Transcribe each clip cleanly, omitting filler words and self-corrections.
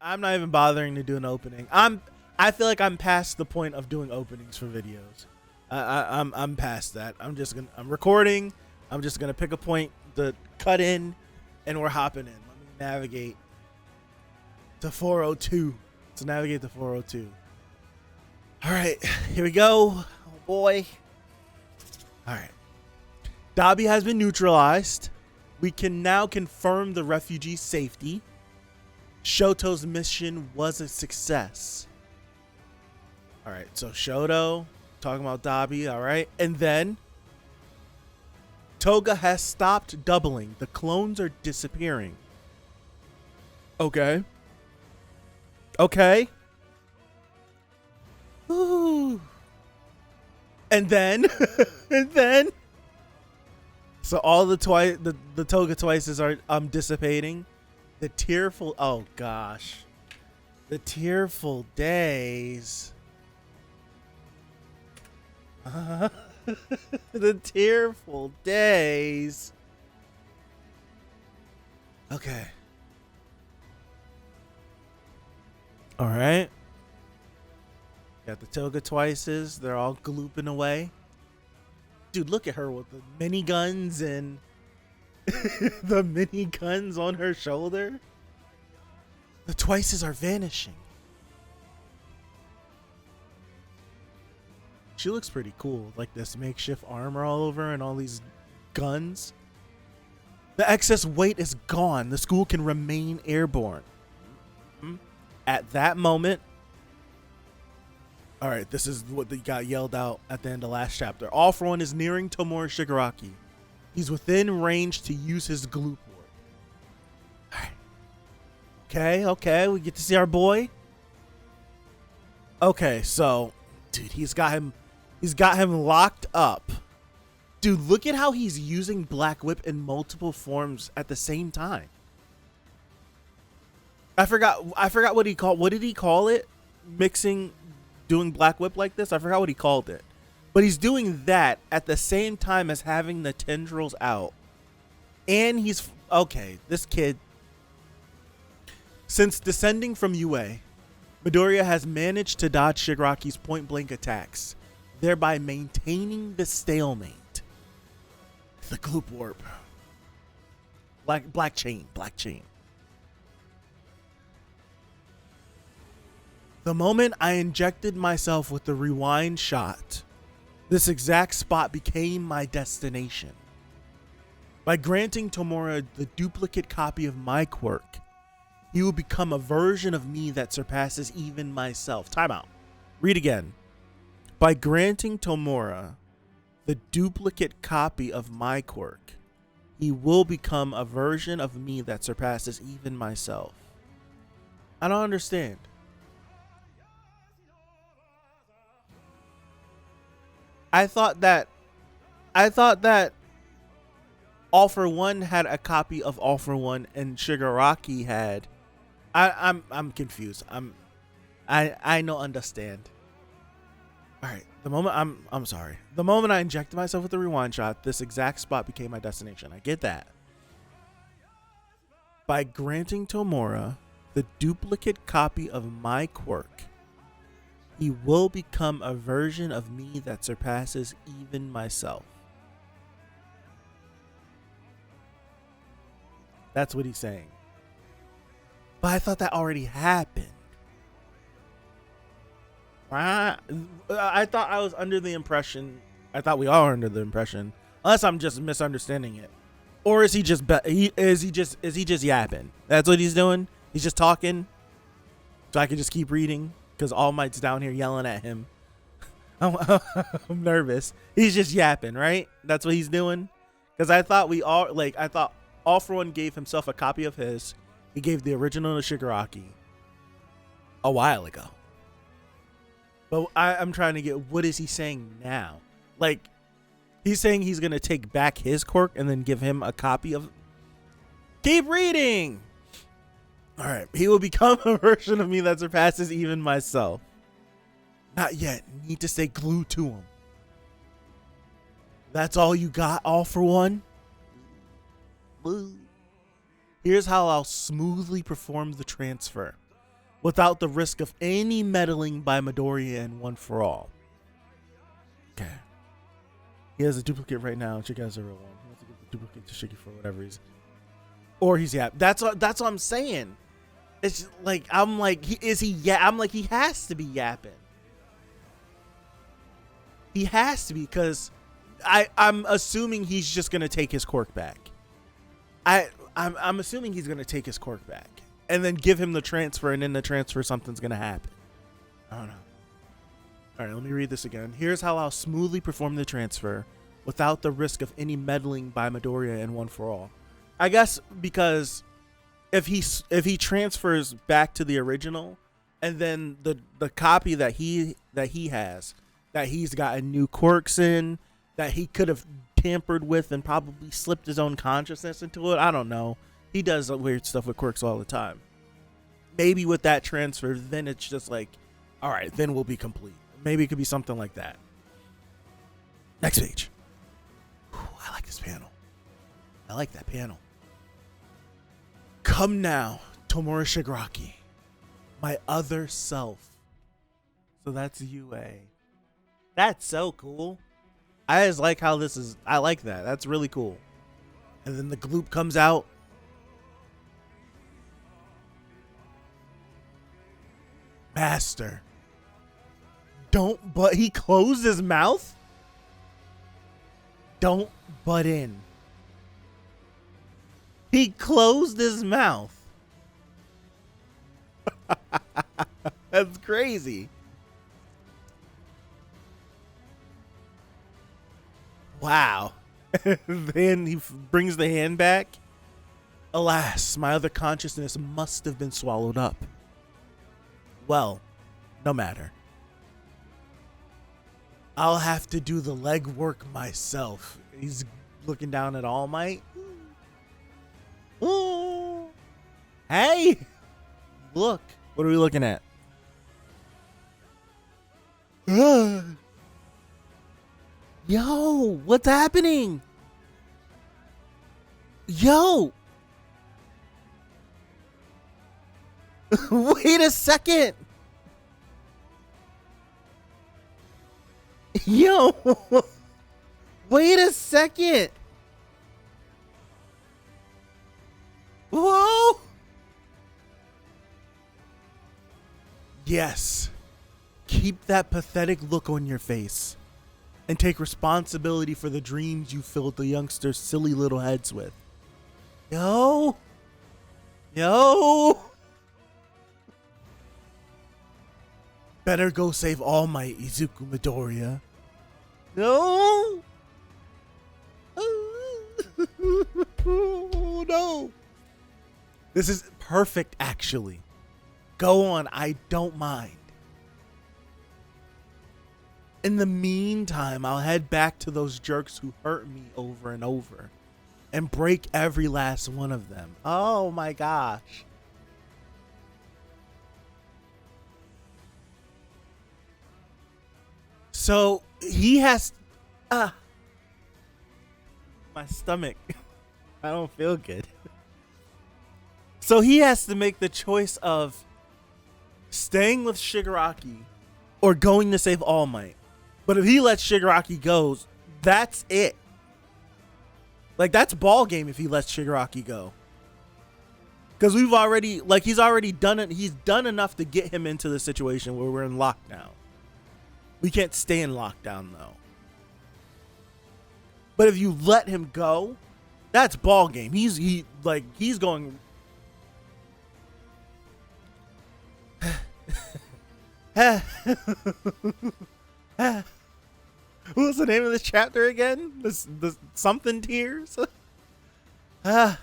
I'm not even bothering to do an opening. I feel like I'm past the point of doing openings for videos. I'm past that. I'm recording. I'm just gonna pick a point to cut in, and we're hopping in. Let me navigate to 402. Let's navigate to 402. All right, here we go. Oh boy. All right. Dabi has been neutralized. We can now confirm the refugee's safety. Shoto's mission was a success. All right, so Shoto talking about Dabi, all right? And then Toga has stopped doubling. The clones are disappearing. Okay. Okay. Ooh. And then so all the Toga twices are dissipating. The tearful, oh gosh. The tearful days. The tearful days. Okay. All right. Got the Toga twices. They're all glooping away. Dude, look at her with the mini guns and the mini guns on her shoulder. The twices are vanishing. She looks pretty cool. Like this makeshift armor all over and all these guns. The excess weight is gone. The school can remain airborne. At that moment, all right, this is what they got yelled out at the end of last chapter. All for One is nearing Tomura Shigaraki. He's within range to use his gloop orb. All right. Okay, we get to see our boy. Okay, so, dude, he's got him locked up. Dude, look at how he's using Black Whip in multiple forms at the same time. I forgot what he called. What did he call it? Doing Black Whip like this? I forgot what he called it. But he's doing that at the same time as having the tendrils out. And he's okay, this kid. Since descending from UA, Midoriya has managed to dodge Shigaraki's point-blank attacks, thereby maintaining the stalemate. The gloop warp. Black chain. The moment I injected myself with the rewind shot, this exact spot became my destination. By granting Tomura the duplicate copy of my quirk, he will become a version of me that surpasses even myself. Time out. Read again. By granting Tomura the duplicate copy of my quirk, he will become a version of me that surpasses even myself. I don't understand. I thought that All for One had a copy of All for One and Shigaraki had. I'm confused. I don't understand. All right, I'm sorry. The moment I injected myself with the rewind shot, this exact spot became my destination. I get that. By granting Tomura the duplicate copy of my quirk, he will become a version of me that surpasses even myself. That's what he's saying. But I thought that already happened. I thought I was under the impression. I thought we are under the impression, unless I'm just misunderstanding it, or is he just yapping? That's what he's doing. He's just talking, so I can just keep reading. Because All Might's down here yelling at him. I'm nervous. He's just yapping, right? That's what he's doing. Because I thought All for One gave himself a copy of his. He gave the original to Shigaraki a while ago. But I'm trying to get, what is he saying now? Like, he's saying he's going to take back his quirk and then give him a copy of. Keep reading. All right, he will become a version of me that surpasses even myself. Not yet. Need to stay glued to him. That's all you got, All for One? Here's how I'll smoothly perform the transfer. without the risk of any meddling by Midoriya and One for All. Okay. He has a duplicate right now. Chica has a real one. He wants to give the duplicate to Shiki for whatever reason. Or he's yapping. That's what I'm saying. It's like, I'm like, is he? Yeah, I'm like, he has to be yapping. He has to be, because I'm assuming he's just gonna take his quirk back. I'm assuming he's gonna take his quirk back and then give him the transfer, and in the transfer something's gonna happen. I don't know. All right, let me read this again. Here's how I'll smoothly perform the transfer without the risk of any meddling by Midoriya and One for All. I guess because if he transfers back to the original, and then the copy that he has, that he's gotten new quirks in, that he could have tampered with and probably slipped his own consciousness into it. I don't know. He does weird stuff with quirks all the time. Maybe with that transfer, then it's just like, all right, then we'll be complete. Maybe it could be something like that. Next page. Ooh, I like this panel. I like that panel. Come now, Tomura Shigaraki, my other self. So that's UA. That's so cool. I just like how this is. I like that. That's really cool. And then the gloop comes out. Master. Don't but he closed his mouth? Don't butt in. He closed his mouth. That's crazy. Wow. Then he brings the hand back. Alas, my other consciousness must have been swallowed up. Well, no matter. I'll have to do the legwork myself. He's looking down at All Might. Ooh. Hey! Look. What are we looking at? Yo, what's happening? Yo. Wait a second. Yo. Wait a second. Whoa. Yes. Keep that pathetic look on your face and take responsibility for the dreams you filled the youngsters' silly little heads with. Yo. Yo. Better go save All Might, Izuku Midoriya. No. Oh, no. This is perfect, actually. Go on, I don't mind. In the meantime, I'll head back to those jerks who hurt me over and over and break every last one of them. Oh my gosh. So he has my stomach. I don't feel good. So he has to make the choice of staying with Shigaraki or going to save All Might. But if he lets Shigaraki go, that's it. Like, that's ball game if he lets Shigaraki go. Because we've already, like, he's already done it. He's done enough to get him into the situation where we're in lockdown. We can't stay in lockdown, though. But if you let him go, that's ball game. He's going. What's the name of this chapter again? This something tears. All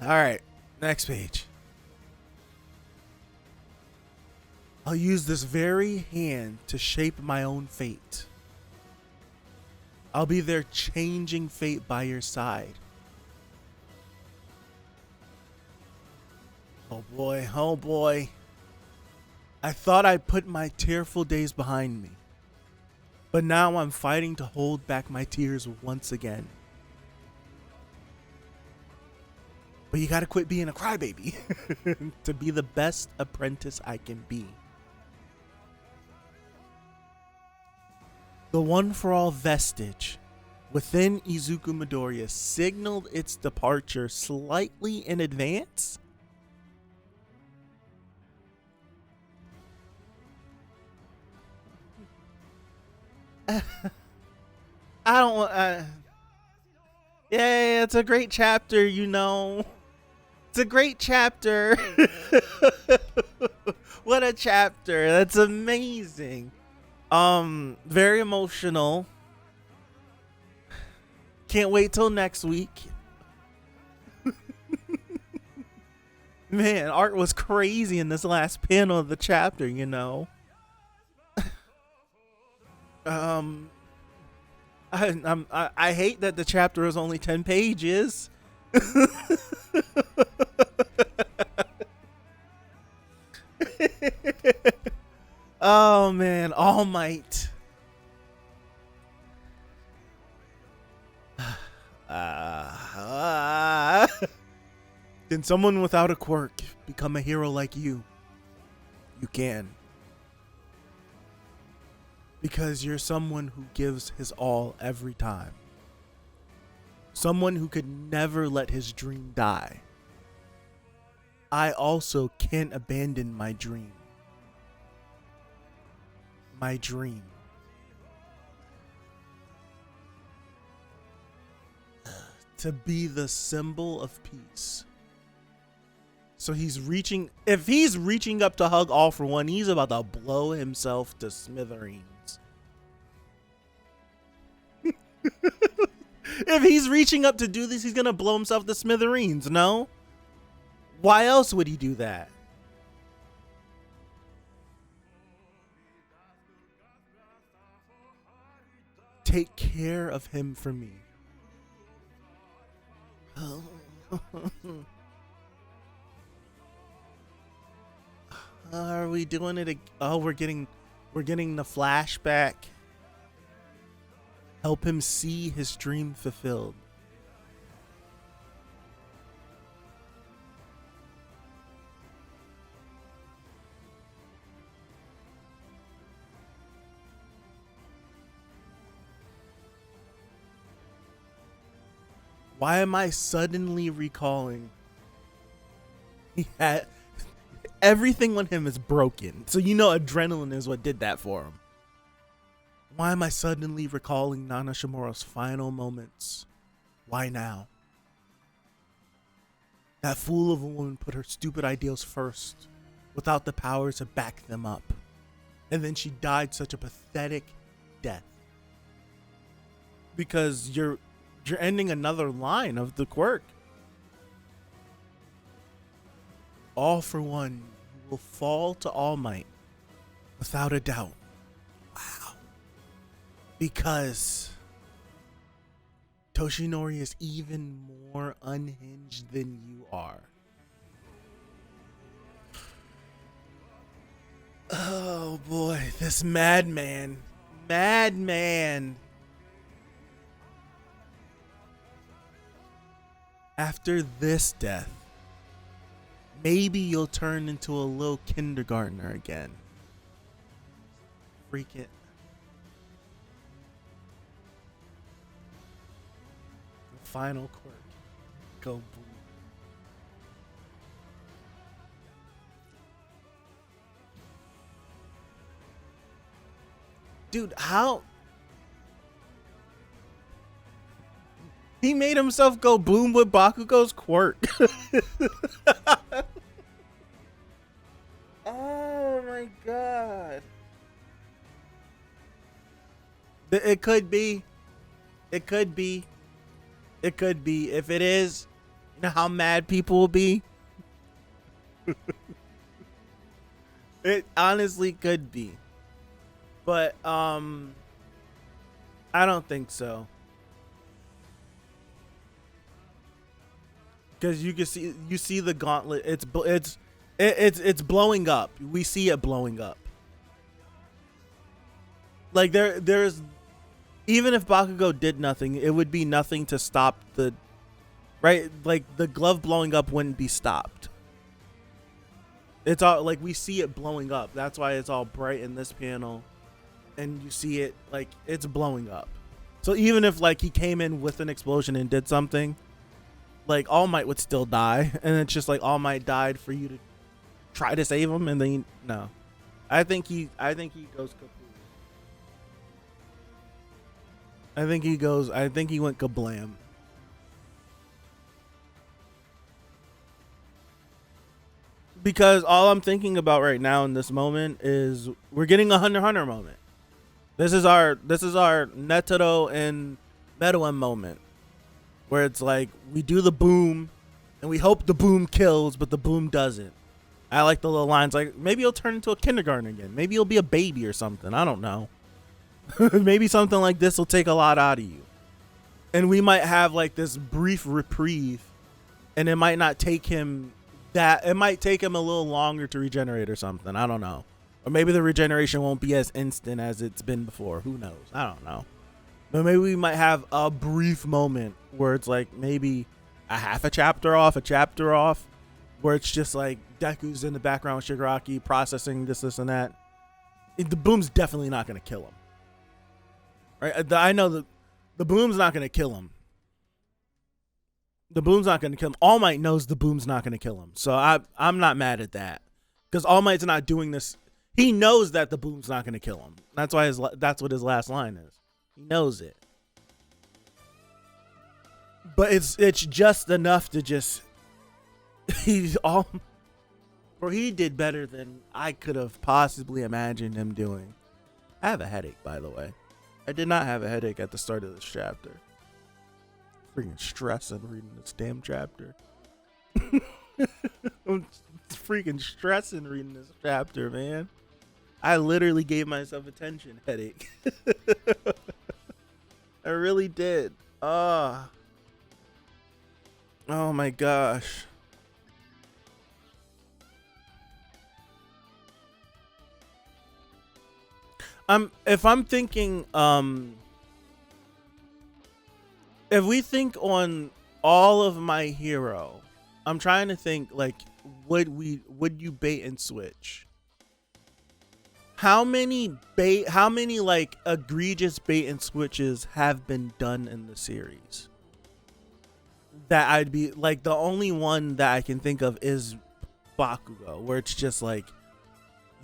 right, next page. I'll use this very hand to shape my own fate. I'll be there changing fate by your side. Oh boy, oh boy. I thought I'd put my tearful days behind me. But now I'm fighting to hold back my tears once again. But you got to quit being a crybaby to be the best apprentice I can be. The One for All vestige within Izuku Midoriya signaled its departure slightly in advance. I don't want. Yeah, it's a great chapter, you know. It's a great chapter. What a chapter. That's amazing. Very emotional. Can't wait till next week. Man, art was crazy in this last panel of the chapter, you know. I hate that the chapter is only 10 pages. Oh man, All Might. Can someone without a quirk become a hero like you? You can. Because you're someone who gives his all every time. Someone who could never let his dream die. I also can't abandon my dream. My dream. To be the symbol of peace. So he's reaching, if he's reaching up to hug All for One, he's about to blow himself to smithereens. If he's reaching up to do this, he's gonna blow himself to smithereens, no? Why else would he do that? Take care of him for me. Are we doing it? Oh, we're getting the flashback. Help him see his dream fulfilled. Why am I suddenly recalling? He had everything on him is broken. So you know adrenaline is what did that for him. Why am I suddenly recalling Nana Shimura's final moments? Why now? That fool of a woman put her stupid ideals first without the power to back them up. And then she died such a pathetic death. Because you're ending another line of the quirk. All for One will fall to All Might without a doubt. Wow. Because Toshinori is even more unhinged than you are. Oh boy, this madman. Madman. After this death, maybe you'll turn into a little kindergartner again. Freak it. The final quirk. Go boom. Dude, how? He made himself go boom with Bakugo's quirk. Oh my god. It could be. It could be. It could be. If it is, you know how mad people will be? It honestly could be. But I don't think so. Because you see the gauntlet. It's blowing up. We see it blowing up. Like there's even if Bakugo did nothing, it would be nothing to stop the right? Like the glove blowing up wouldn't be stopped. It's all like we see it blowing up. That's why it's all bright in this panel, and you see it like it's blowing up. So even if like he came in with an explosion and did something, like All Might would still die, and it's just like All Might died for you to try to save him, and then no. I think he goes completely. I think he went kablam. Because all I'm thinking about right now in this moment is we're getting a Hunter x Hunter moment. This is our Netero and Meruem moment, where it's like we do the boom, and we hope the boom kills, but the boom doesn't. I like the little lines like maybe he'll turn into a kindergarten again. Maybe he'll be a baby or something. I don't know. Maybe something like this will take a lot out of you, and we might have like this brief reprieve, and it might not take him that. It might take him a little longer to regenerate or something. I don't know. Or maybe the regeneration won't be as instant as it's been before. Who knows? I don't know. But maybe we might have a brief moment where it's like maybe a half a chapter off, where it's just like Deku's in the background with Shigaraki processing this, and that. The boom's definitely not going to kill him. Right? I know that the boom's not going to kill him. The boom's not going to kill him. All Might knows the boom's not going to kill him. So I'm not mad at that. Because All Might's not doing this. He knows that the boom's not going to kill him. That's why that's what his last line is. He knows it. But it's just enough to just he did better than I could have possibly imagined him doing. I have a headache, by the way. I did not have a headache at the start of this chapter. Freaking stressing reading this damn chapter. I'm freaking stressing reading this chapter, man. I literally gave myself a tension headache. I really did. Oh my gosh. If I'm thinking, if we think on all of My Hero, I'm trying to think like, would you bait and switch? How many like egregious bait and switches have been done in the series? That I'd be like, the only one that I can think of is Bakugo, where it's just like,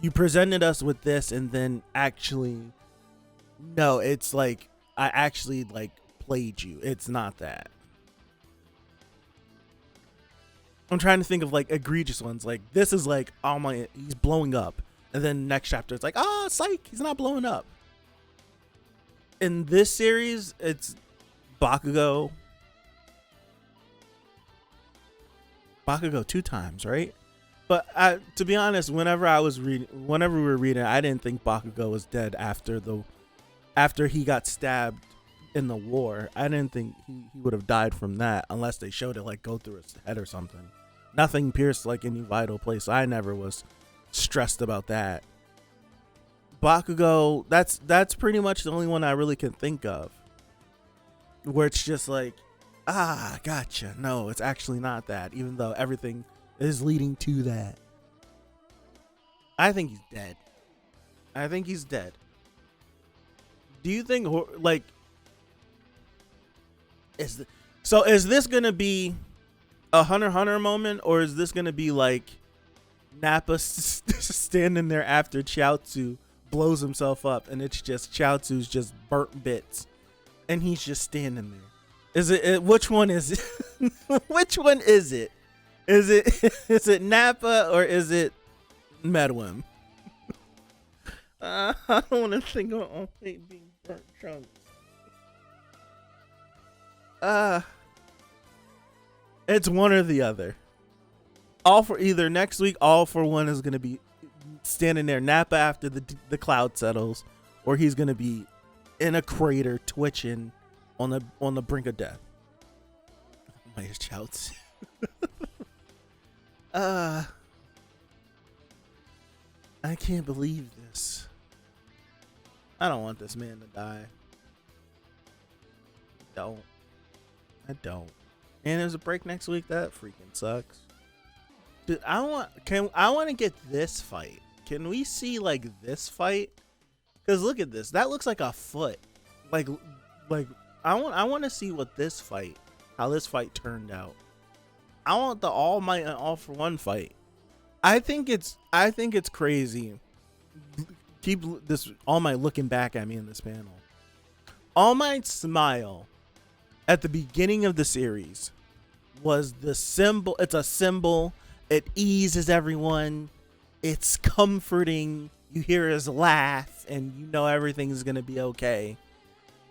you presented us with this, and then actually, no, it's like, I actually like played you. It's not that. I'm trying to think of like egregious ones. Like this is like, oh my, he's blowing up. And then next chapter, it's like, oh, psych, he's not blowing up. In this series, it's Bakugo 2 times, right? But to be honest, whenever we were reading, I didn't think Bakugo was dead after he got stabbed in the war. I didn't think he would have died from that unless they showed it like go through his head or something. Nothing pierced like any vital place. I never was stressed about that. Bakugo, that's pretty much the only one I really can think of where it's just like, gotcha. No, it's actually not that, even though everything is leading to that. I think he's dead. Do you think like is this gonna be a Hunter x Hunter moment, or is this gonna be like Nappa standing there after Chiaotzu blows himself up, and it's just Chiaotzu's just burnt bits, and he's just standing there? Is it which one is it? Which one is it? Is it Nappa or is it Meruem? I don't want to think of all being burnt chunks. It's one or the other. All for either next week. All for one is gonna be standing there, Nappa after the cloud settles, or he's gonna be in a crater twitching on the brink of death. My shouts. I can't believe this. I don't want this man to die. I don't. And there's a break next week. That freaking sucks. Dude, I want to get this fight. Can we see like this fight? Because look at this. That looks like a foot. Like I want to see what this fight, how this fight turned out. I want the All Might and All For One fight. I think it's crazy. Keep this All Might looking back at me in this panel. All Might's smile at the beginning of the series was the symbol. It's a symbol. It eases everyone. It's comforting. You hear his laugh and you know everything's going to be okay.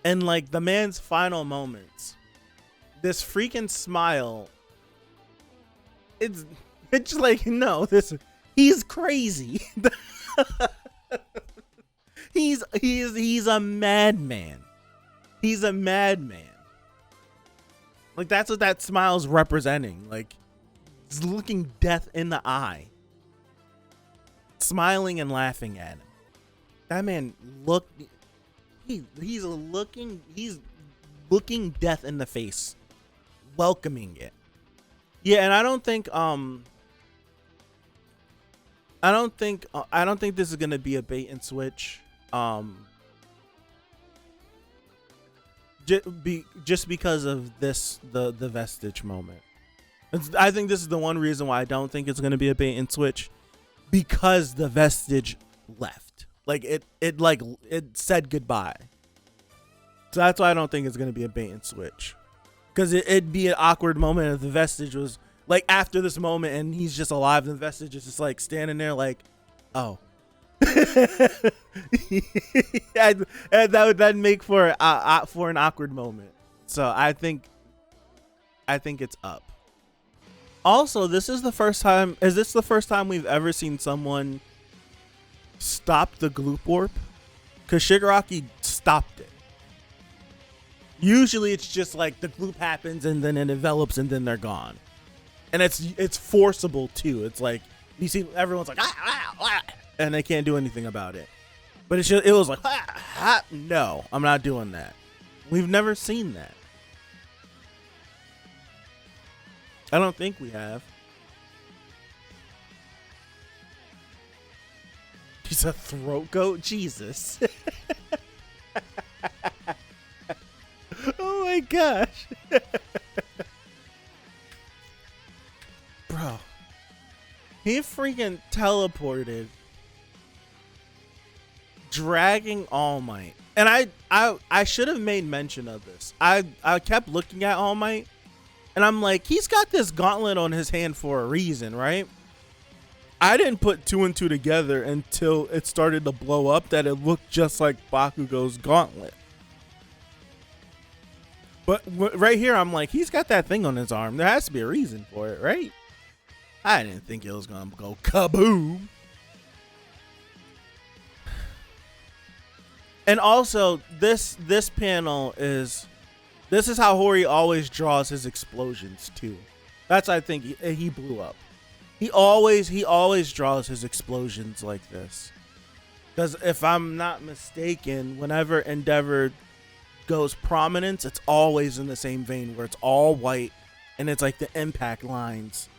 And like the man's final moments, this freaking smile, it's like, no, he's crazy. he's a madman. He's a madman. Like that's what that smile's representing. Like he's looking death in the eye, smiling and laughing at him. That man he's looking death in the face, welcoming it. Yeah, and I don't think this is gonna be a bait and switch. Just because of this, the vestige moment. I think this is the one reason why I don't think it's gonna be a bait and switch, because the vestige left. Like it said goodbye. So that's why I don't think it's gonna be a bait and switch. Because it'd be an awkward moment if the vestige was like after this moment and he's just alive and the vestige is just like standing there like, oh. and that'd make for an awkward moment. So I think it's up. Also, this is the first time. Is this the first time we've ever seen someone stop the gloop warp? Because Shigaraki stopped it. Usually it's just like the gloop happens and then it envelops and then they're gone. And it's forcible too. It's like you see everyone's like and they can't do anything about it. But it was like no, I'm not doing that. We've never seen that. I don't think we have. He's a throat goat? Jesus. Oh my gosh. Bro. He freaking teleported, dragging All Might. And I should have made mention of this. I kept looking at All Might, and I'm like, he's got this gauntlet on his hand for a reason, right? I didn't put two and two together until it started to blow up that it looked just like Bakugo's gauntlet. But right here, I'm like, he's got that thing on his arm. There has to be a reason for it, right? I didn't think it was going to go kaboom. And also, this panel is... This is how Hori always draws his explosions, too. That's, I think, he blew up. He always draws his explosions like this. Because if I'm not mistaken, whenever Endeavor goes prominence, it's always in the same vein where it's all white and it's like the impact lines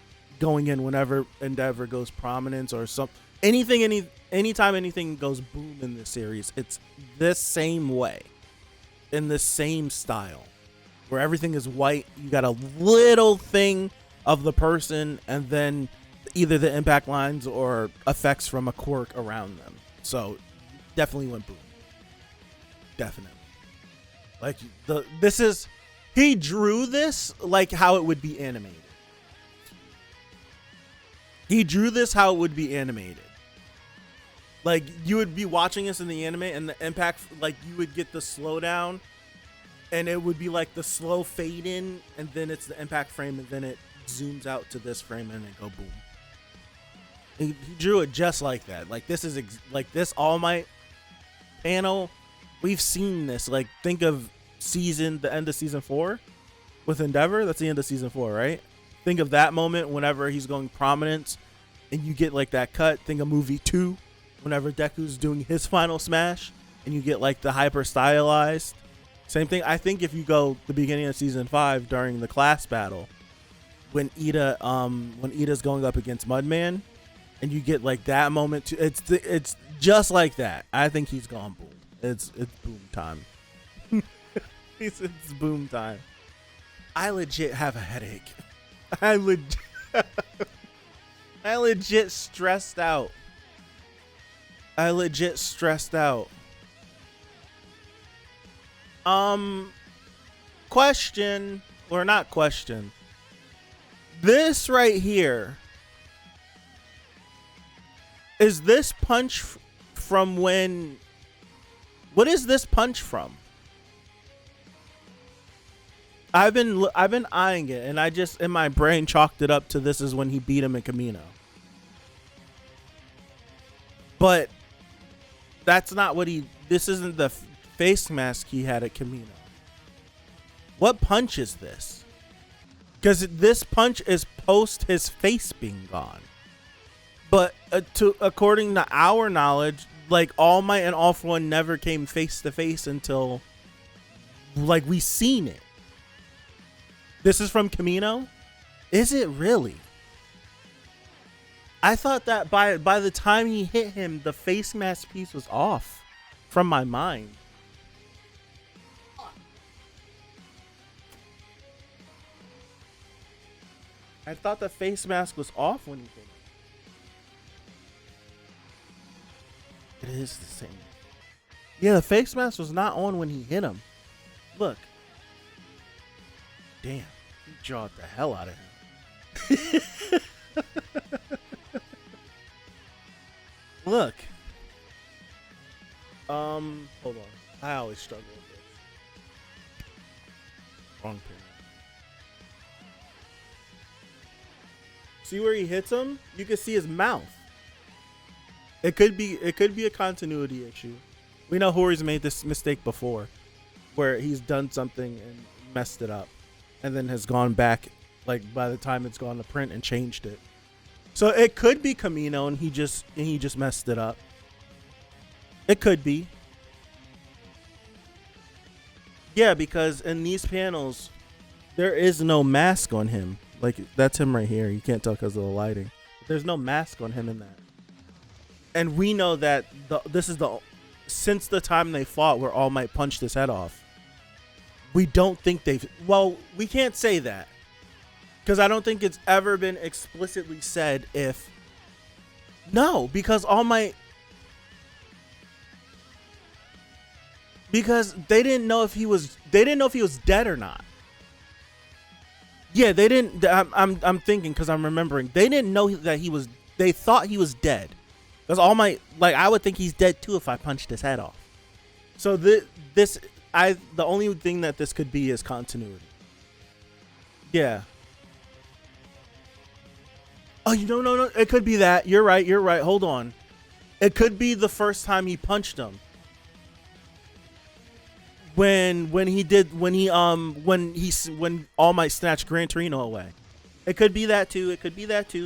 going in whenever Endeavor goes prominence or something. Anytime anything goes boom in this series, it's this same way, in the same style, where everything is white. You got a little thing of the person and then either the impact lines or effects from a quirk around them. So definitely went boom. Definitely. Like he drew this like how it would be animated. He drew this how it would be animated. Like you would be watching this in the anime and the impact, like you would get the slowdown and it would be like the slow fade in and then it's the impact frame and then it zooms out to this frame and it go boom. He drew it just like that. Like this is like this All Might panel. We've seen this. Like think of the end of season 4 with Endeavor. That's the end of season 4, right? Think of that moment whenever he's going prominence and you get like that cut. Think of movie 2 whenever Deku's doing his final smash and you get like the hyper stylized Same thing. I think if you go the beginning of season 5 during the class battle, when Ida's going up against Mudman, and you get like that moment too, it's just like that. I think he's gone boom. It's boom time. It's boom time. I legit have a headache. I legit stressed out. Question or not question. This right here, is this punch from when? What is this punch from? I've been eyeing it, and I just in my brain chalked it up to this is when he beat him in Camino. But that's not what he. This isn't the face mask he had at Camino. What punch is this? Because this punch is post his face being gone. But according to our knowledge, like All Might and All For One never came face to face until like we seen it. This is from Camino? Is it really? I thought that by the time he hit him, the face mask piece was off from my mind. I thought the face mask was off when he hit him. It is the same. Yeah, the face mask was not on when he hit him. Look. Damn. He jawed the hell out of him. Look. Hold on. I always struggle with this. Wrong pin. See where he hits him? You can see his mouth. It could be a continuity issue. We know Hori's made this mistake before, where he's done something and messed it up, and then has gone back, like by the time it's gone to print, and changed it. So it could be Camino, and he just messed it up. It could be. Yeah, because in these panels, there is no mask on him. Like, that's him right here. You can't tell because of the lighting. There's no mask on him in that. And we know that since the time they fought where All Might punched his head off, we don't think we can't say that. Because I don't think it's ever been explicitly said because All Might, because they didn't know if he was dead or not. Yeah, they didn't. I'm thinking because I'm remembering. They didn't know that he was. They thought he was dead. Because All Might, like, I would think he's dead too if I punched his head off. So the only thing that this could be is continuity. Yeah. Oh, no. It could be that. You're right. Hold on. It could be the first time he punched him. When All Might snatched Gran Torino away. It could be that too.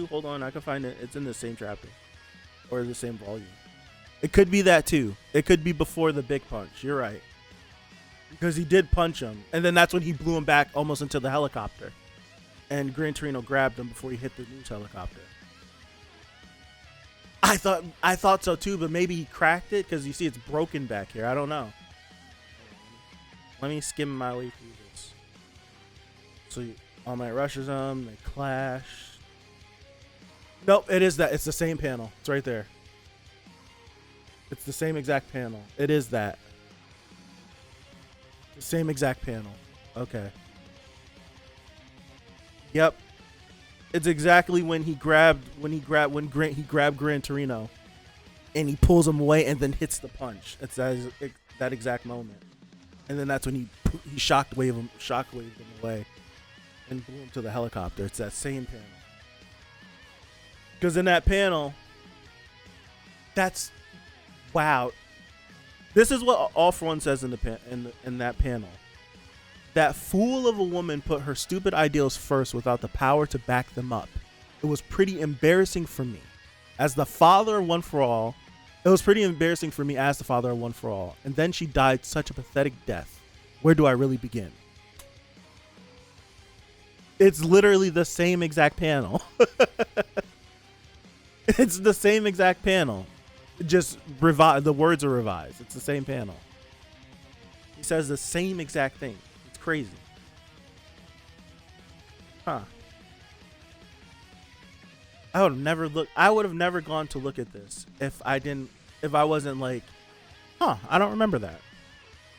Hold on, I can find it. It's in the same chapter. Or the same volume. It could be that too. It could be before the big punch. You're right. Because he did punch him. And then that's when he blew him back almost into the helicopter. And Gran Torino grabbed him before he hit the news helicopter. I thought so too, but maybe he cracked it because you see it's broken back here. I don't know. Let me skim my way through this. So All Might rushes him. They clash. Nope, it is that. It's the same panel. It's right there. It's the same exact panel. It is that. The same exact panel. Okay. Yep. It's exactly when he grabbed Gran Torino, and he pulls him away and then hits the punch. It's that exact moment. And then that's when he shockwaved him away and blew him to the helicopter. It's that same panel. Because in that panel, wow. This is what All For One says in that panel. That fool of a woman put her stupid ideals first without the power to back them up. It was pretty embarrassing for me. As the father of One For All, And then she died such a pathetic death. Where do I really begin? It's literally the same exact panel. It's the same exact panel. Just the words are revised. It's the same panel. He says the same exact thing. It's crazy. Huh. I would have never gone to look at this if I wasn't like, I don't remember that.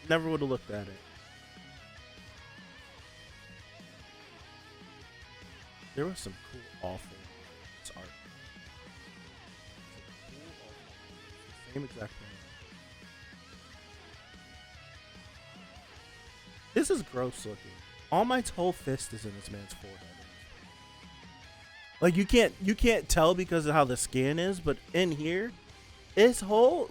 Never would have looked at it. There was some cool, awful art. Same exact thing. This is gross looking. All Might's whole fist is in this man's forehead. Like you can't tell because of how the skin is, but in here, his whole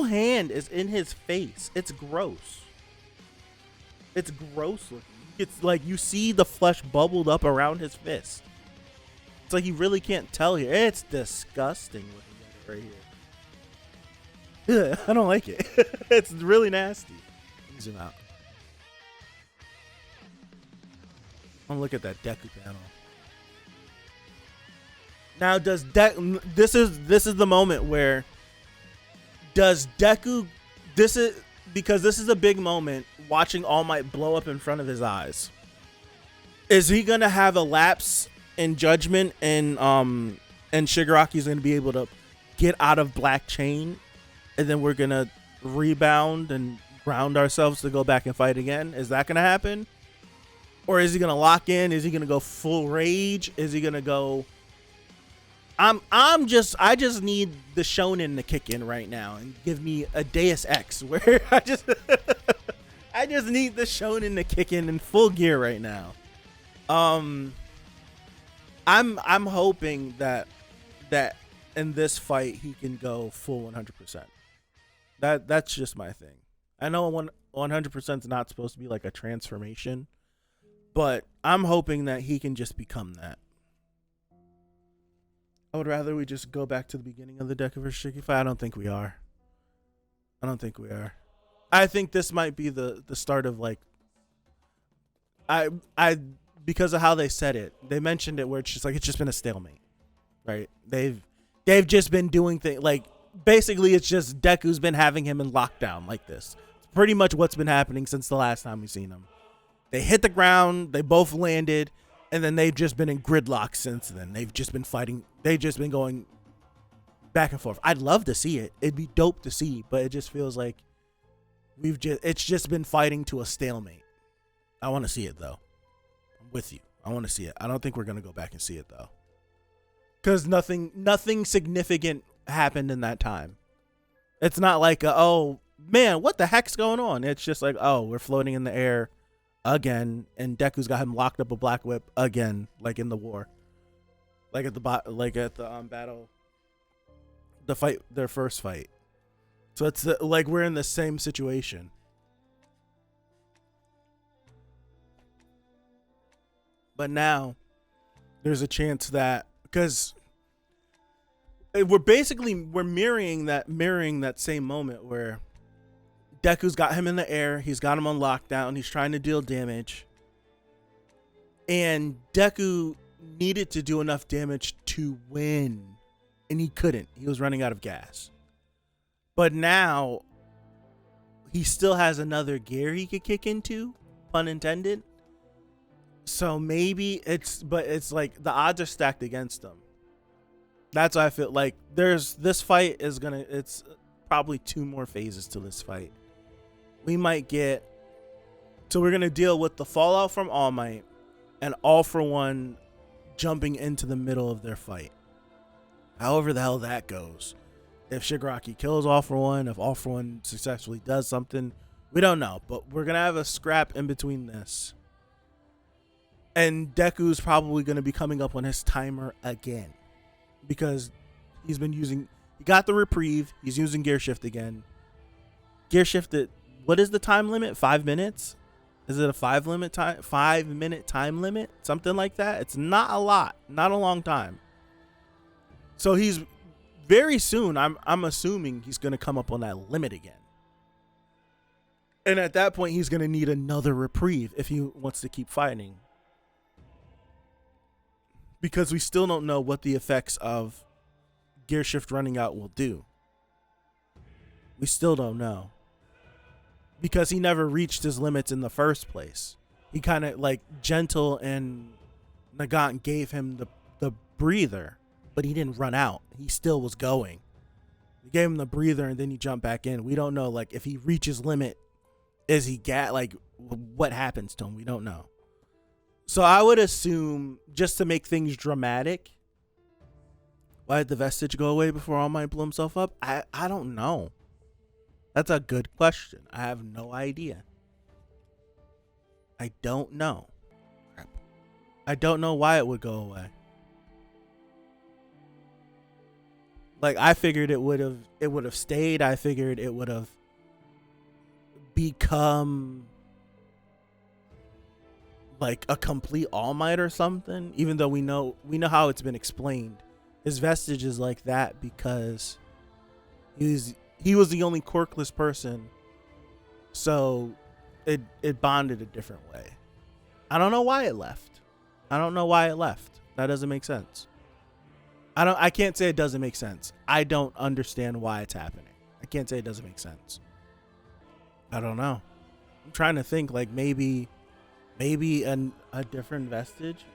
hand is in his face. It's gross. It's gross looking. It's like you see the flesh bubbled up around his fist. It's like you really can't tell here. It's disgusting looking at it right here. I don't like it. It's really nasty. Let me zoom out. I'm gonna look at that Deku panel. Now, this is the moment where does Deku? Because this is a big moment. Watching All Might blow up in front of his eyes. Is he gonna have a lapse in judgment and Shigaraki's gonna be able to get out of Black Chain, and then we're gonna rebound and ground ourselves to go back and fight again? Is that gonna happen? Or is he gonna lock in? Is he gonna go full rage? Is he gonna go? I just need the shonen to kick in right now and give me a Deus Ex where I just need the shonen to kick in full gear right now. I'm hoping that in this fight he can go full 100%. That's just my thing. I know 100% is not supposed to be like a transformation, but I'm hoping that he can just become that. I would rather we just go back to the beginning of the Deku vs. Shiki fight. I don't think we are. I think this might be the start of like I because of how they said it. They mentioned it where it's just been a stalemate. Right? They've just been doing things like basically it's just Deku's been having him in lockdown like this. It's pretty much what's been happening since the last time we've seen him. They hit the ground, they both landed, and then they've just been in gridlock since then. They've just been fighting. They've just been going back and forth. I'd love to see it. It'd be dope to see, but it just feels like it's just been fighting to a stalemate. I want to see it though. I'm with you. I want to see it. I don't think we're going to go back and see it though. Cuz nothing significant happened in that time. It's not like oh man, what the heck's going on? It's just like, oh, we're floating in the air again, and Deku's got him locked up a black whip again, like in the war, like at the battle, the fight, their first fight. So it's like we're in the same situation. But now there's a chance that because we're mirroring that same moment where Deku's got him in the air. He's got him on lockdown. He's trying to deal damage. And Deku needed to do enough damage to win. And he couldn't. He was running out of gas. But now, he still has another gear he could kick into. Pun intended. So maybe it's like the odds are stacked against him. That's why I feel like this fight is it's probably 2 more phases to this fight. We might get, so we're going to deal with the fallout from All Might and All For One jumping into the middle of their fight. However the hell that goes. If Shigaraki kills All For One, if All For One successfully does something, we don't know. But we're going to have a scrap in between this. And Deku's probably going to be coming up on his timer again. Because he got the reprieve. He's using Gear Shift again. Gear Shifted. What is the time limit? 5 minutes? Is it a 5-minute time limit? Something like that. It's not a lot, not a long time. So he's very soon. I'm assuming he's going to come up on that limit again. And at that point, he's going to need another reprieve if he wants to keep fighting. Because we still don't know what the effects of gear shift running out will do. We still don't know. Because he never reached his limits in the first place. He kind of like Gentle and Nagant gave him the breather, but he didn't run out. He still was going. We gave him the breather and then he jumped back in. We don't know like if he reaches limit, is he like what happens to him? We don't know. So I would assume, just to make things dramatic, why did the vestige go away before All Might blew himself up? I don't know. That's a good question. I have no idea. I don't know. I don't know why it would go away. Like, I figured it would have stayed. I figured it would have become like a complete All Might or something, even though we know how it's been explained. His vestige is like that because he was the only quirkless person, so it bonded a different way. I don't know why it left. That doesn't make sense. I can't say it doesn't make sense. I don't understand why it's happening. I can't say it doesn't make sense. I don't know. I'm trying to think, like maybe a different vestige.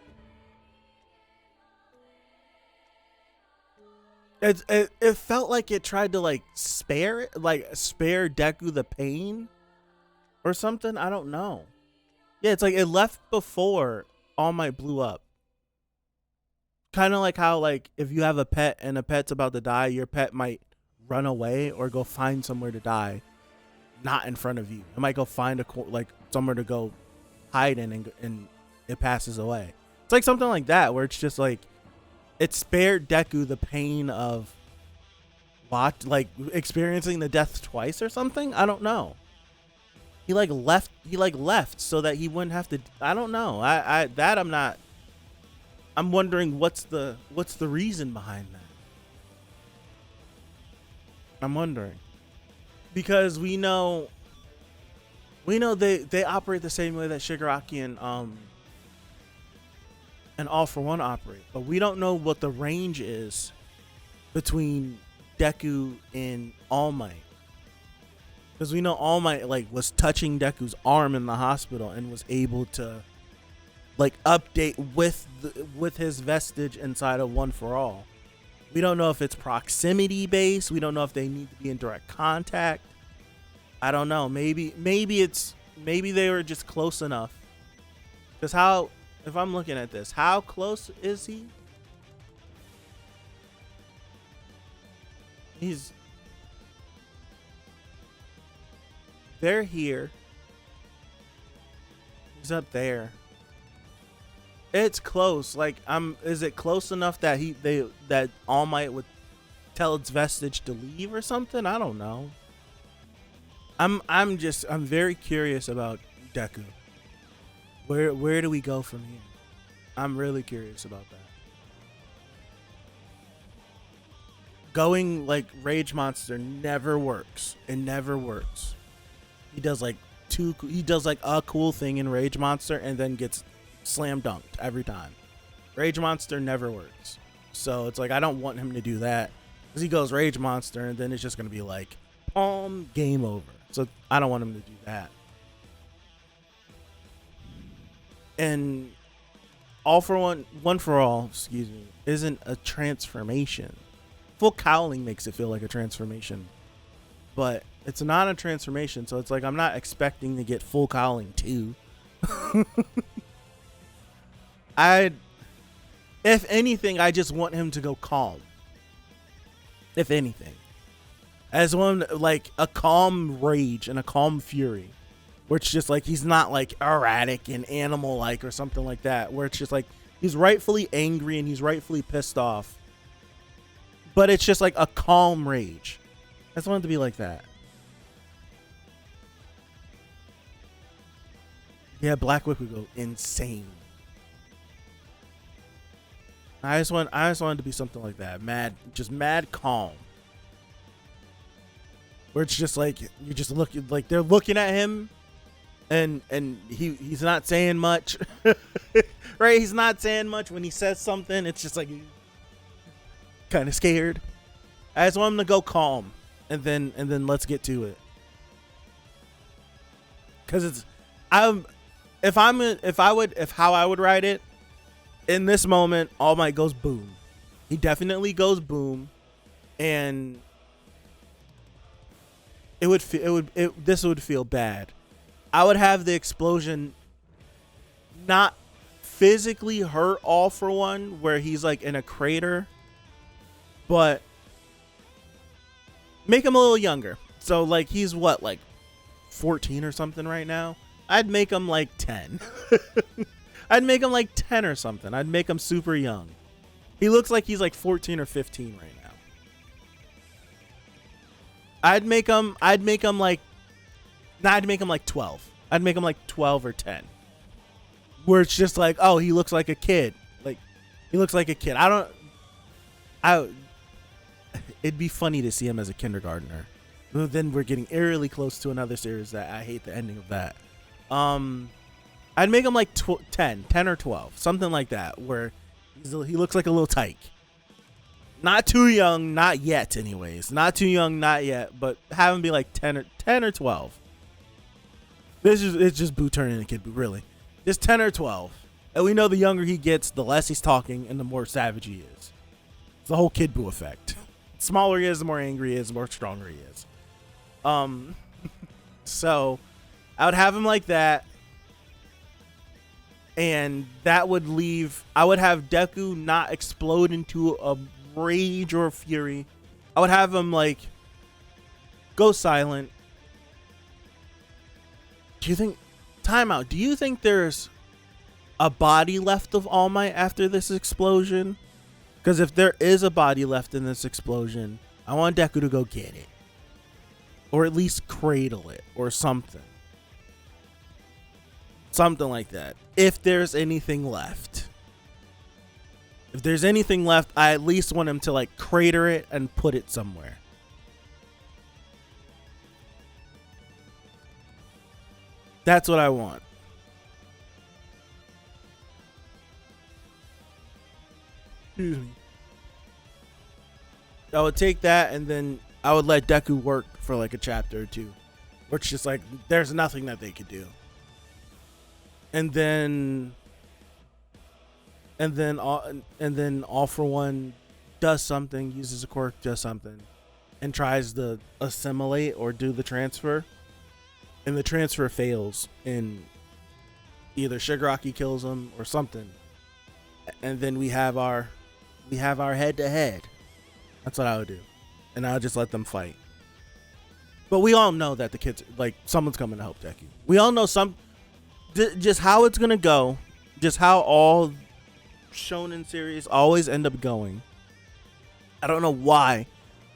It felt like it tried to like spare Deku the pain or something. I don't know. Yeah, it's like it left before All Might blew up. Kind of like how, like, if you have a pet and a pet's about to die, your pet might run away or go find somewhere to die, not in front of you. It might go find somewhere to go hide in, and it passes away. It's like something like that, where it's just like it spared Deku the pain of experiencing the death twice or something. I don't know. He left so that he wouldn't have to. I don't know. I'm wondering what's the reason behind that. I'm wondering, because we know they operate the same way that Shigaraki and All For One operate, but we don't know what the range is between Deku and All Might. Because we know All Might was touching Deku's arm in the hospital and was able to update with his vestige inside of One For All. We don't know if it's proximity based. We don't know if they need to be in direct contact. I don't know. Maybe they were just close enough. Because if I'm looking at this, how close is he? They're here. He's up there. It's close. Is it close enough that that All Might would tell its vestige to leave or something? I don't know. I'm very curious about Deku. Where do we go from here? I'm really curious about that. Going Rage Monster never works. It never works. He does a cool thing in Rage Monster and then gets slam dunked every time. Rage Monster never works. So it's I don't want him to do that, because he goes Rage Monster and then it's just going to be palm, game over. So I don't want him to do that. And One For All, isn't a transformation. Full Cowling makes it feel like a transformation, but it's not a transformation. So it's I'm not expecting to get Full Cowling too. If anything, I just want him to go calm. If anything, as one a calm rage and a calm fury, where it's just he's not erratic and animal or something like that, where it's just he's rightfully angry and he's rightfully pissed off, but it's just a calm rage. I just want it to be like that. Yeah, Black Wick would go insane. I just want it to be something like that. Mad calm. where it's just like you just look like they're looking at him, and he's not saying much, right? He's not saying much. When he says something, it's just like kind of scared. I just want him to go calm, and then let's get to it. Because how I would write it in this moment, All Might goes boom. He definitely goes boom, and this would feel bad. I would have the explosion not physically hurt All For One, where he's like in a crater, but make him a little younger. So like he's what, like 14 or something right now? I'd make him like 10. I'd make him like 10 or something. I'd make him super young. He looks like he's like 14 or 15 right now. I'd make him like 12. I'd make him like 12 or 10. Where it's just like, oh, he looks like a kid. Like he looks like a kid. It'd be funny to see him as a kindergartner. Then we're getting eerily close to another series that I hate the ending of that. I'd make him like 10 or 12, something like that, where he looks like a little tyke. Not too young, not yet anyways. Not too young, not yet, but have him be like 10 or 12. It's just Boo turning into Kid Boo, really. Just 10 or 12. And we know the younger he gets, the less he's talking and the more savage he is. It's the whole Kid Boo effect. The smaller he is, the more angry he is, the more stronger he is. So I would have him like that, and that would I would have Deku not explode into a rage or a fury. I would have him like go silent. Do you think, timeout, do you think there's a body left of All Might after this explosion? Because if there is a body left in this explosion, I want Deku to go get it. Or at least cradle it or something. Something like that. If there's anything left. If there's anything left, I at least want him to like crater it and put it somewhere. That's what I want. Excuse me. I would take that, and then I would let Deku work for like a chapter or two, where it's just like there's nothing that they could do. And then All For One does something, uses a quirk, does something, and tries to assimilate or do the transfer, and the transfer fails, and either Shigaraki kills him or something, and then we have our head to head. That's what I would do, and I would just let them fight. But we all know that the kids, like, someone's coming to help Deku. We all know just how it's gonna go, just how all shonen series always end up going. I don't know why.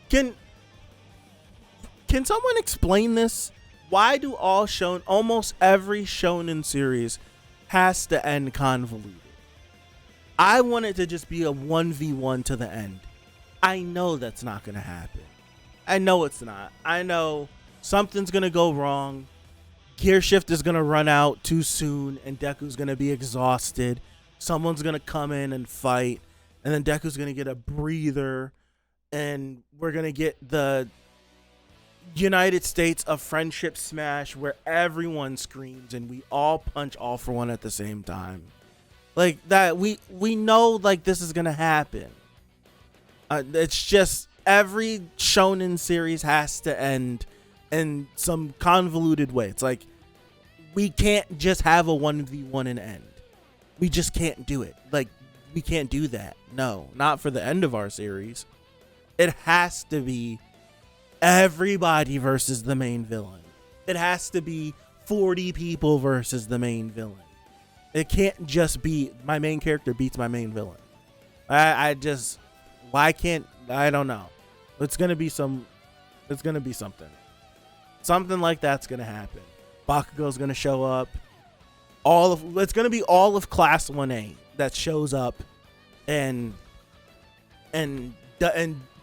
Can someone explain this? Why do almost every shonen series has to end convoluted? I want it to just be a 1v1 to the end. I know that's not gonna happen. I know it's not. I know something's gonna go wrong. Gear shift is gonna run out too soon, and Deku's gonna be exhausted. Someone's gonna come in and fight, and then Deku's gonna get a breather, and we're gonna get the United States of Friendship smash where everyone screams and we all punch All For One at the same time. Like that, we know like this is gonna happen. It's just every shonen series has to end in some convoluted way. It's like we can't just have a 1v1 and end. We just can't do it. Like we can't do that. No, not for the end of our series. It has to be everybody versus the main villain. It has to be 40 people versus the main villain. It can't just be my main character beats my main villain. Why can't, I don't know. It's going to be something. Something like that's going to happen. Bakugo's going to show up. It's going to be all of Class 1A that shows up and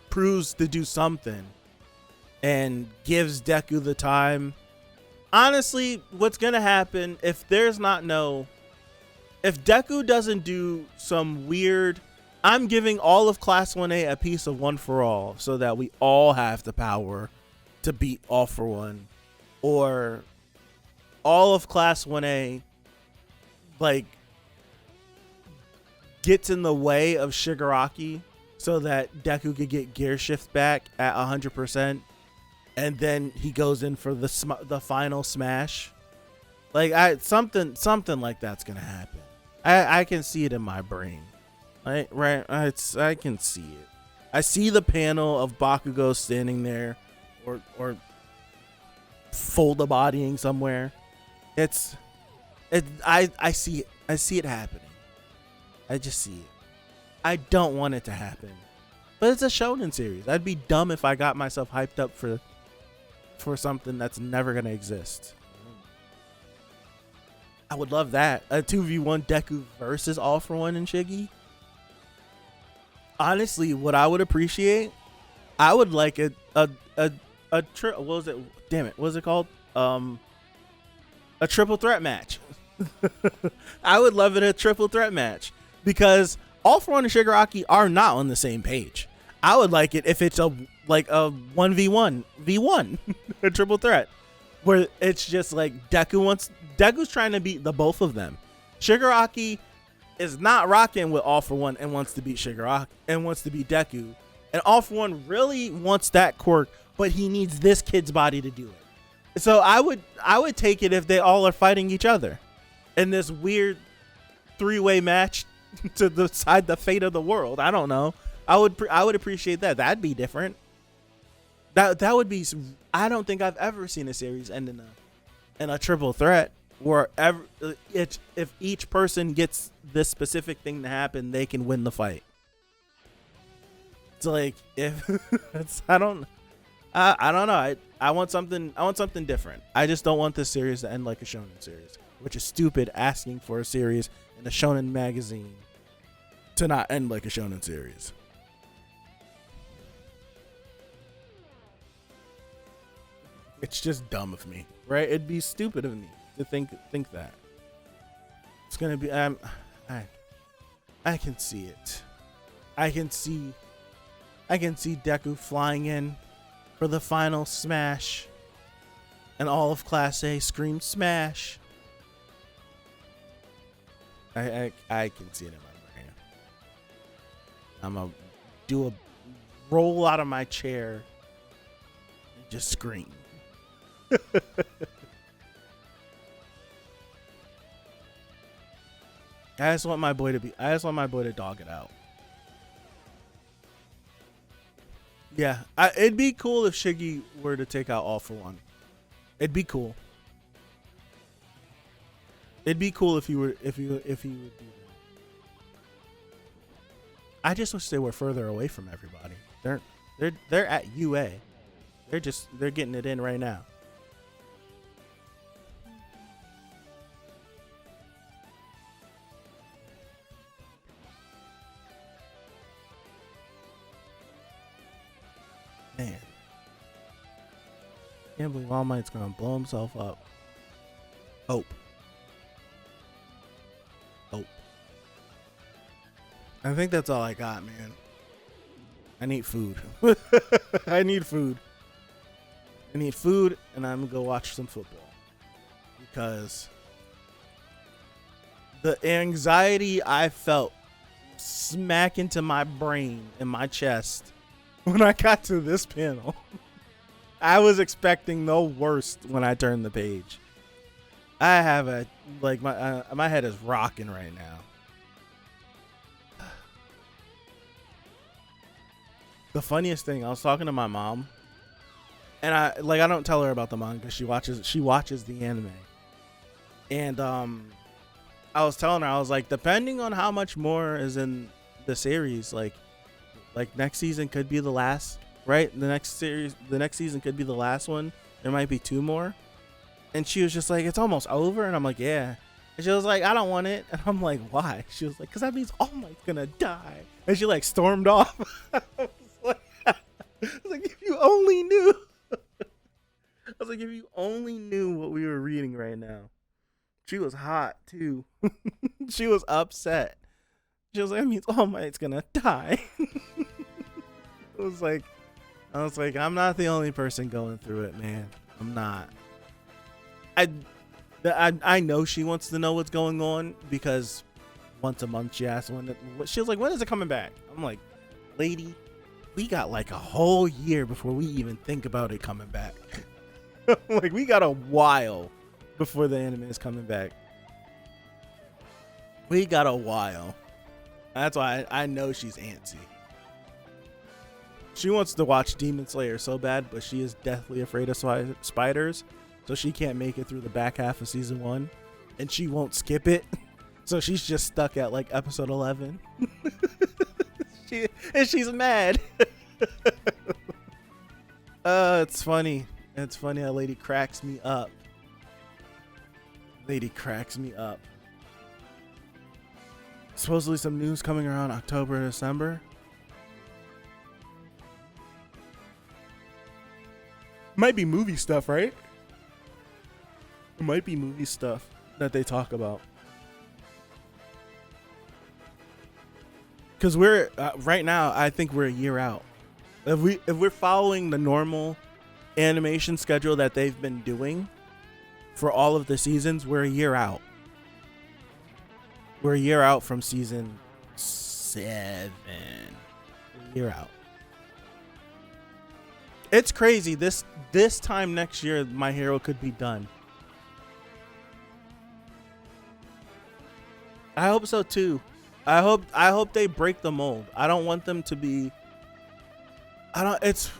proves to do something. and gives Deku the time. Honestly, what's gonna happen if Deku doesn't do some weird, I'm giving all of Class 1A a piece of One for All so that we all have the power to beat All for One, or all of Class 1A like gets in the way of Shigaraki so that Deku could get Gear Shift back at 100%, and then he goes in for the final smash. Like something like that's gonna happen. I can see it in my brain. I can see it. I see the panel of Bakugo standing there, or fold a bodying somewhere. I see it. I see it happening. I just see it. I don't want it to happen, but it's a shonen series. I'd be dumb if I got myself hyped up for something that's never gonna exist. I would love that, a 2v1 Deku versus All for One and Shiggy. Honestly, what I would appreciate, I would like what was it? Damn it, what was it called? A triple threat match. I would love it, a triple threat match, because All for One and Shigaraki are not on the same page. I would like it if it's a 1v1 a triple threat, where it's just like Deku's trying to beat the both of them. Shigaraki is not rocking with All for One and wants to beat Shigaraki and wants to beat Deku, and All for One really wants that quirk, but he needs this kid's body to do it. So I would take it if they all are fighting each other in this weird 3-way match to decide the fate of the world. I don't know. I would appreciate that. That'd be different. That would be. I don't think I've ever seen a series end in a triple threat where if each person gets this specific thing to happen, they can win the fight. It's like I don't know. I want something different. I just don't want this series to end like a shonen series, which is stupid, asking for a series in a shonen magazine to not end like a shonen series. It's just dumb of me, right? It'd be stupid of me to think that. It's gonna be. I can see it. I can see Deku flying in for the final smash, and all of Class A scream smash. I can see it in my brain. I'm gonna do a roll out of my chair and just scream. I just want my boy to dog it out. Yeah, it'd be cool if Shiggy were to take out All for One. It'd be cool. It'd be cool if he would do that. I just wish they were further away from everybody. They're at UA. They're getting it in right now. Man, can't believe All Might's gonna blow himself up. Hope. I think that's all I got, man. I need food. I need food, and I'm gonna go watch some football, because the anxiety I felt smack into my brain and my chest when I got to this panel. I was expecting the worst when I turned the page. I have my head is rocking right now. The funniest thing, I was talking to my mom, and I don't tell her about the manga because she watches the anime. And I was telling her, I was like, depending on how much more is in the series, like next season could be the last, right? The next season could be the last one. There might be 2 more. And she was just like, it's almost over. And I'm like, yeah. And she was like, I don't want it. And I'm like, why? She was like, because that means All Might's gonna die. And she stormed off. I was like, if you only knew. was like, if you only knew what we were reading right now. She was hot too. She was upset. She was like, that means All Might's gonna die. I was like, I'm not the only person going through it, man. I'm not. I know she wants to know what's going on because once a month she asks she was like, when is it coming back? I'm like, lady, we got like a whole year before we even think about it coming back. Like, we got a while before the anime is coming back. We got a while. That's why I know she's antsy. She wants to watch Demon Slayer so bad, but she is deathly afraid of spiders, so she can't make it through the back half of season 1, and she won't skip it. So she's just stuck at like episode 11. She's mad. It's funny. It's funny how lady cracks me up. Lady cracks me up. Supposedly some news coming around October and December. Might be movie stuff, right? It might be movie stuff that they talk about. Because we're right now, I think we're a year out. If we're following the normal animation schedule that they've been doing for all of the seasons, we're a year out. We're a year out from season 7. A year out. It's crazy. This time next year, My Hero could be done. I hope so too. I hope they break the mold. I don't want them to be. It's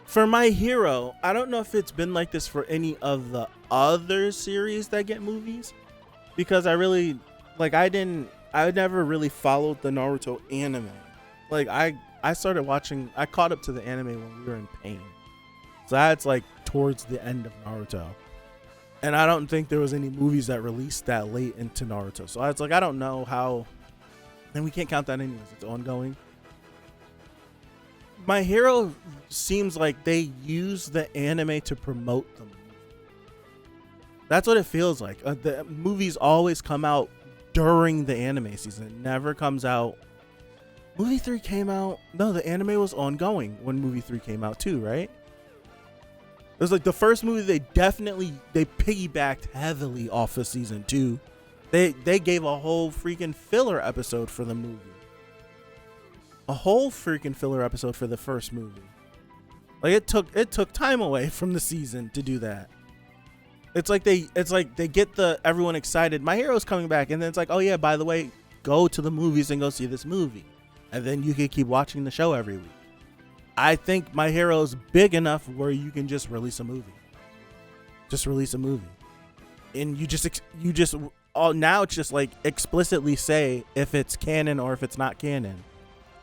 for My Hero. I don't know if it's been like this for any of the other series that get movies, because I never really followed the Naruto anime. Like I started watching. I caught up to the anime when we were in Pain, so that's like towards the end of Naruto. And I don't think there was any movies that released that late into Naruto. So it's like, I don't know how, and we can't count that anyways. It's ongoing. My Hero seems like they use the anime to promote the movie. That's what it feels like. The movies always come out during the anime season. It never comes out. Movie 3 came out. No, the anime was ongoing when movie 3 came out too, right? It was like the first movie they piggybacked heavily off of season 2. They gave a whole freaking filler episode for the movie. A whole freaking filler episode for the first movie. Like it took time away from the season to do that. It's like they get everyone excited. My Hero's coming back, and then it's like, oh yeah, by the way, go to the movies and go see this movie, and then you can keep watching the show every week. I think My Hero's big enough where you can just release a movie. Just release a movie. And now it's just like explicitly say if it's canon or if it's not canon.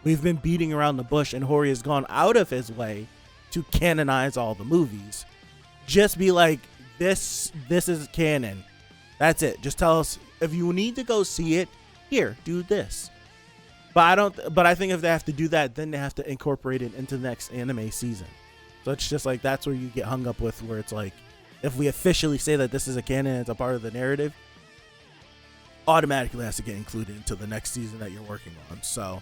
We've been beating around the bush, and Hori has gone out of his way to canonize all the movies. Just be like, this is canon. That's it. Just tell us if you need to go see it, here, do this. But I think if they have to do that, then they have to incorporate it into the next anime season. So it's just like, that's where you get hung up with, where it's like, if we officially say that this is a canon, it's a part of the narrative, automatically has to get included into the next season that you're working on. So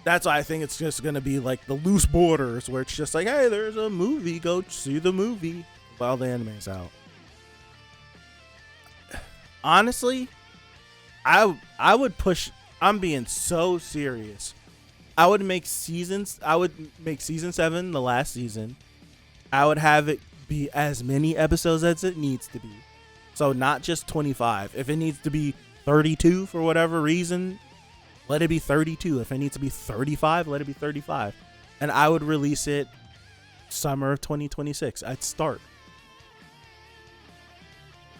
that's why I think it's just going to be like the loose borders, where it's just like, hey, there's a movie, go see the movie while the anime's out. Honestly, I would push. I'm being so serious. I would make season 7 the last season. I would have it be as many episodes as it needs to be. So not just 25. If it needs to be 32 for whatever reason, let it be 32. If it needs to be 35, let it be 35. And I would release it summer of 2026. I'd start.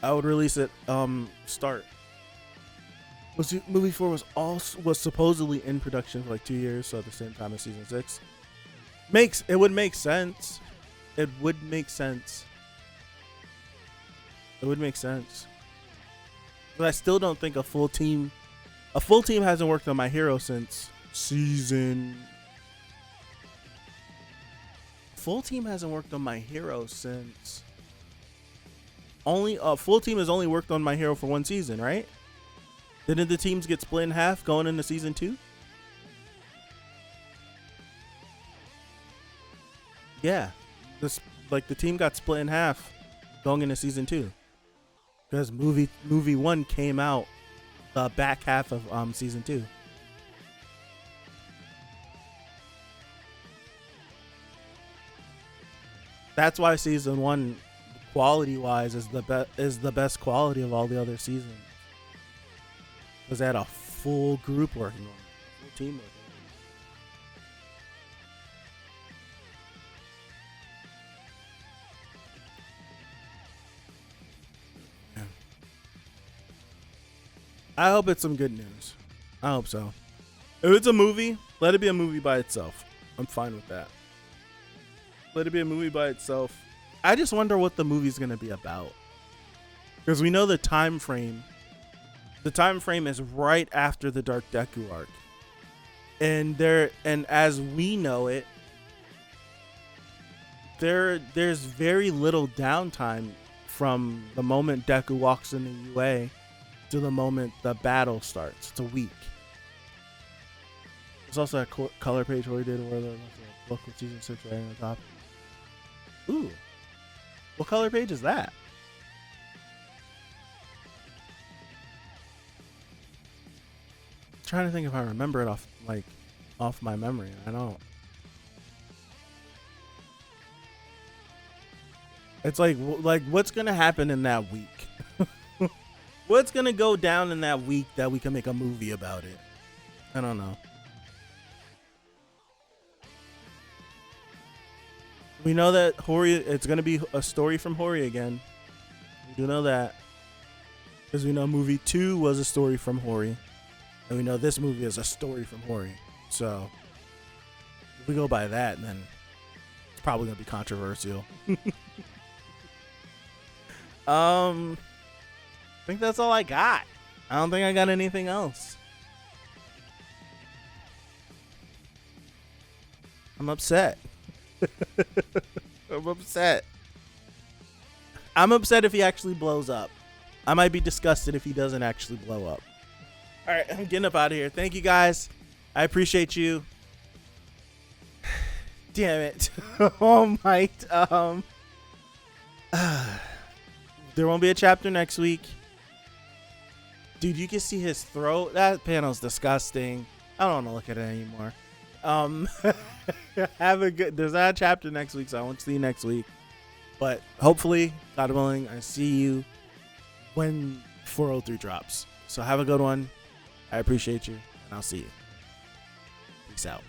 I would release it start. Movie 4 was supposedly in production for like 2 years, so at the same time as season 6. It would make sense. It would make sense. It would make sense. But I still don't think a full team hasn't worked on My Hero since season Full Team hasn't worked on My Hero since only Full Team has only worked on My Hero for one season, right? Didn't the teams get split in half going into season 2? Yeah, the team got split in half going into season 2 because movie 1 came out the back half of season 2. That's why season 1, quality wise, is the best quality of all the other seasons, because they had a full group working on it, full team working on it. I hope it's some good news. I hope so. If it's a movie, let it be a movie by itself. I'm fine with that. Let it be a movie by itself. I just wonder what the movie's gonna be about, because we know the time frame. The time frame is right after the Dark Deku arc, and as we know it, there's very little downtime from the moment Deku walks into UA to the moment the battle starts. It's a week. There's also a color page where we did where the book with season 6 right on the top. Ooh, what color page is that? I'm trying to think if I remember it off my memory. I don't. It's like what's gonna happen in that week? What's gonna go down in that week that we can make a movie about it? I don't know. We know that Hori, it's going to be a story from Hori again. We do know that, because we know movie 2 was a story from Hori, and we know this movie is a story from Hori. So if we go by that, then it's probably going to be controversial. I think that's all I got. I don't think I got anything else. I'm upset. I'm upset. I'm upset if he actually blows up. I might be disgusted if he doesn't actually blow up. All right, I'm getting up out of here. Thank you guys. I appreciate you. Damn it. Oh my. There won't be a chapter next week. Dude, you can see his throat. That panel's disgusting. I don't want to look at it anymore. Have a good. There's not a chapter next week, so I won't see you next week. But hopefully, God willing, I see you when 403 drops. So have a good one. I appreciate you, and I'll see you. Peace out.